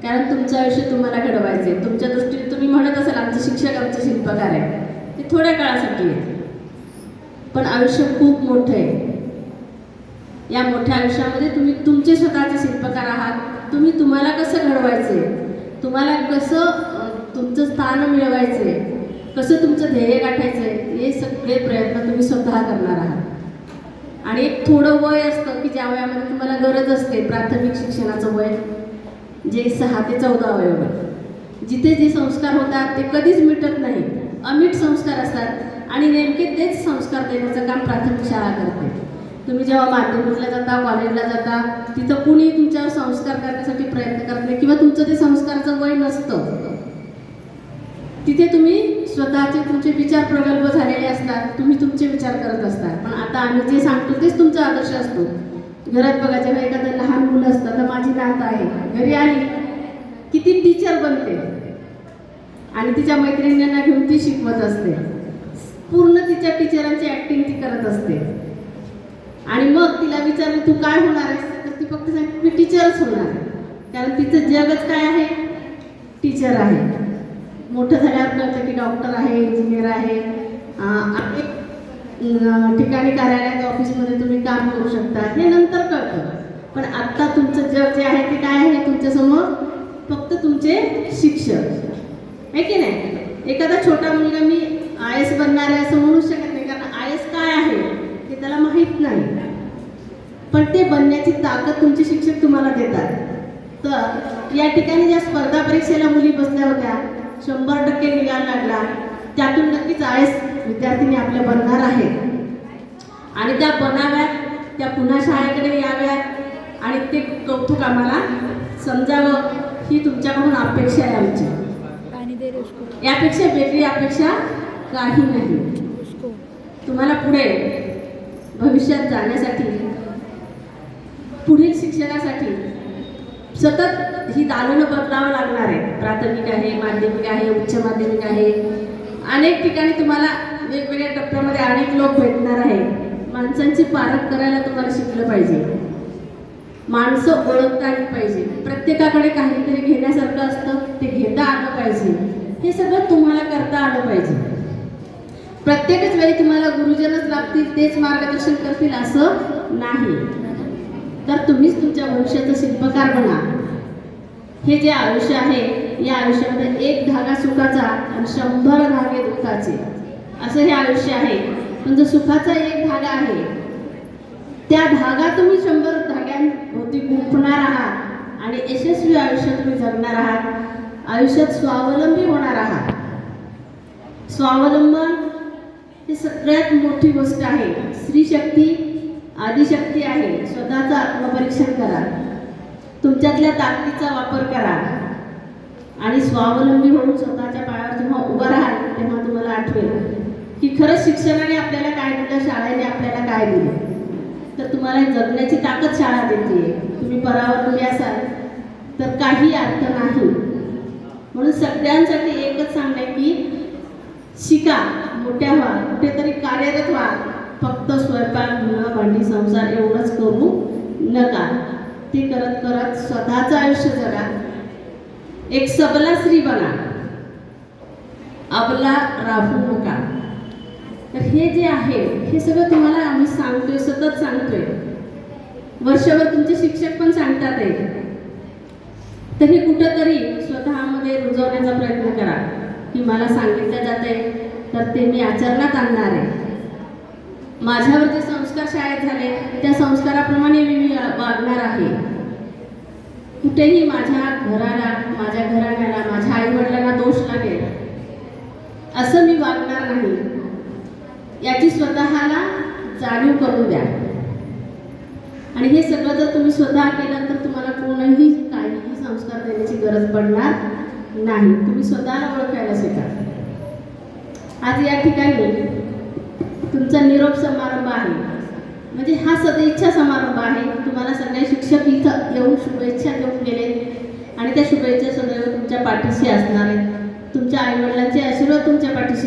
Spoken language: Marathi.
कारण तुमचं आयुष्य तुम्हाला घडवायचं आहे. तुमच्या दृष्टीने तुम्ही म्हणत असाल आमचे शिक्षक आमचे शिल्पकार आहे, ते थोड्या काळासाठी आहे, पण आयुष्य खूप मोठं आहे. या मोठ्या आयुष्यामध्ये तुम्ही तुमचे स्वतःचे शिल्पकार आहात. तुम्ही तुम्हाला कसं घडवायचे, तुम्हाला कसं तुमचं स्थान मिळवायचे, कसं तुमचं ध्येय गाठायचं, हे सगळे प्रयत्न तुम्ही स्वतः करणार आहात. आणि एक थोडं वय असतं की ज्या वयामध्ये तुम्हाला गरज असते प्राथमिक शिक्षणाचं वय, जे 6 ते 14 वयोगट, जिथे जे संस्कार होतात ते कधीच मिटत नाही, अमिट संस्कार असतात आणि नेमके तेच संस्कार देण्याचं काम प्राथमिक शाळा करते. तुम्ही जेव्हा माध्यमिकला जाता, कॉलेजला जाता, तिथं कुणी तुमच्यावर संस्कार करण्यासाठी प्रयत्न करत नाही किंवा तुमचं ते संस्काराचं वय नसतं. तिथे तुम्ही स्वतःचे तुमचे विचार प्रगल्भ झालेले असतात, तुम्ही तुमचे विचार करत असतात. पण आता आम्ही जे सांगतो तेच तुमचा आदर्श असतो. घरात बघा, जेव्हा एखादं लहान मुलं असतं, तर माझी नात आहे, घरी आली की ती टीचर बनते आणि तिच्या मैत्रिणींना घेऊन ती शिकवत असते. पूर्ण तिच्या टीचरांची ॲक्टिंग ती करत असते. आणि मग तिला विचारलं तू काय होणार आहेस, तर ती फक्त सांगते मी टीचरच होणार आहे. कारण तिचं जगच काय आहे, टीचर आहे. मोठं झाल्यावर कळतं की डॉक्टर आहे, इंजिनियर आहे, अनेक ठिकाणी कार्यालयात ऑफिसमध्ये तुम्ही काम करू शकता, हे नंतर कळतं. पण आत्ता तुमचं जग जे आहे ते काय आहे, तुमच्यासमोर फक्त तुमचे शिक्षक आहे की नाही. एखादा छोटा मुलगा मी IAS बनणार आहे असं म्हणू शकत नाही, कारण IAS काय आहे ते त्याला माहीत नाही. पण ते बनण्याची ताकद तुमचे शिक्षक तुम्हाला देतात. तर या ठिकाणी ज्या स्पर्धा परीक्षेला मुली बसल्या होत्या, 100% निकाल लागला, त्यातून नक्कीच IAS विद्यार्थिनी आपल्या बनणार आहेत आणि त्या बनाव्यात, त्या पुन्हा शाळेकडे याव्यात आणि ते कौतुक आम्हाला समजावं, ही तुमच्याकडून अपेक्षा आहे आमची. यापेक्षा वेगळी अपेक्षा काही नाही. तुम्हाला पुढे भविष्यात जाण्यासाठी, पुढील शिक्षणासाठी सतत ही दालनं बदलावं लागणार आहे. प्राथमिक आहे, माध्यमिक आहे, उच्च माध्यमिक आहे, अनेक ठिकाणी तुम्हाला वेगवेगळ्या टप्प्यामध्ये अनेक लोक भेटणार आहे. माणसांची पारख करायला तुम्हाला शिकलं पाहिजे, माणसं ओळखता आली पाहिजे, प्रत्येकाकडे काहीतरी घेण्यासारखं असतं ते घेता आलं पाहिजे, हे सगळं तुम्हाला करता आलं पाहिजे. प्रत्येकच वेळी तुम्हाला गुरुजनच लाभतील, तेच मार्गदर्शन करतील असं नाही. तर तुम्हीच तुमच्या भविष्याचं शिल्पकार बना. हे जे आयुष्य आहे, या आयुष्यामध्ये एक धागा सुखाचा आणि 100 धागे दुःखाचे, असं हे आयुष्य आहे. पण जो सुखाचा एक धागा आहे, त्या धागा तुम्ही 100 धाग्यांभोवती गुंफणार आहात आणि यशस्वी आयुष्य तुम्ही जगणार आहात. आयुष्यात स्वावलंबी होणार आहात. स्वावलंबन ही सगळ्यात मोठी गोष्ट आहे. स्त्री शक्ती आदिशक्ती आहे. स्वतःचं आत्मपरीक्षण करा, तुमच्यातल्या ताकदीचा वापर करा आणि स्वावलंबी होऊन स्वतःच्या पायावर जेव्हा उभं राहाल, तेव्हा तुम्हाला आठवेल की खरंच शिक्षणाने आपल्याला काय दिलं, शाळेने आपल्याला काय दिलं. तर तुम्हाला जगण्याची ताकद शाळा देते. तुम्ही परावलंबी असाल तर काही अर्थ नाही. म्हणून सगळ्यांसाठी एकच सांगणे की शिका, मोठ्या व्हा, कुठेतरी कार्यरत व्हा. फक्त स्वयंपाक, धुणं, भांडी, संसार एवढंच करू नका. ते करत करत स्वतःचं आयुष्य जगा. एक सबला स्त्री बना, अबला राहू नका. तर हे जे आहे, हे सगळं तुम्हाला आम्ही सांगतोय, सतत सांगतोय. वर्षभर तुमचे शिक्षक पण सांगतात आहे. तर हे कुठंतरी स्वतःमध्ये रुजवण्याचा प्रयत्न करा की मला सांगितलं जाते तर ते मी आचरणात आणणार आहे. माझ्यावर जे संस्कार शाळेत झाले त्या संस्काराप्रमाणे मी वागणार आहे. कुठेही माझ्या घराला, माझ्या घराण्याला, माझ्या आईवडिलांना दोष लागेल असं मी वागणार नाही, याची स्वतःला जाणीव करून द्या. आणि हे सगळं जर तुम्ही स्वतः केलं तर तुम्हाला कोणीही काहीही संस्कार देण्याची गरज पडणार नाही. तुम्ही स्वतःला ओळखायला शिका. आज या ठिकाणी तुमचा निरोप समारंभ आहे, म्हणजे हा सदिच्छा समारंभ आहे. तुम्हाला सगळे शिक्षक इथं येऊन शुभेच्छा देऊन गेले आणि त्या शुभेच्छा सदैव तुमच्या पाठीशी असणार आहेत. तुमच्या आईवडिलांचे आशीर्वाद तुमच्या पाठीशी